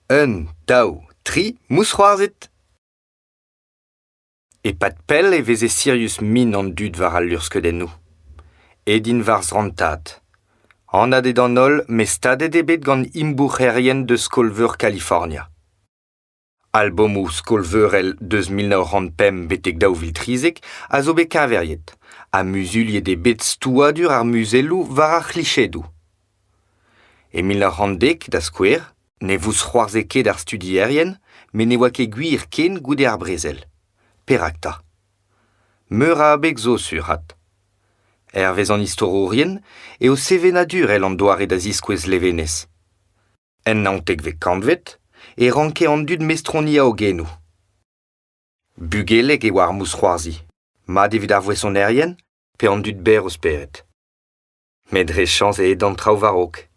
1, 2, 3, mousroarzit. E pat pell e veze Sirius min an dud war al lurskedennoù. Edin var zrantat. Anad ed an ol, me stadet ebet gant imbourcherien de skolveur California. Albomou skolveurel deus 1905 betek daou viltrizek a zo bet kaveriet, a muzuliet e bet stouadur ar muzelloù war ar clichedou. E 1910 da skouer, ne vous c'hoarze ket ar studierien, me ne oa ket gwir ken goude ar brezel. Perakta. Meur a abek zo surat. Vez an istororien, eo sevenadur el an doare da ziskouez levenez. En naontek vek kantvet, e ranke an dud mestronia o genou. Bugeleg e war mousroarzi, ma devid ar voeson erien, pe an dud ber o speret. Med re chans e edan traoù varok.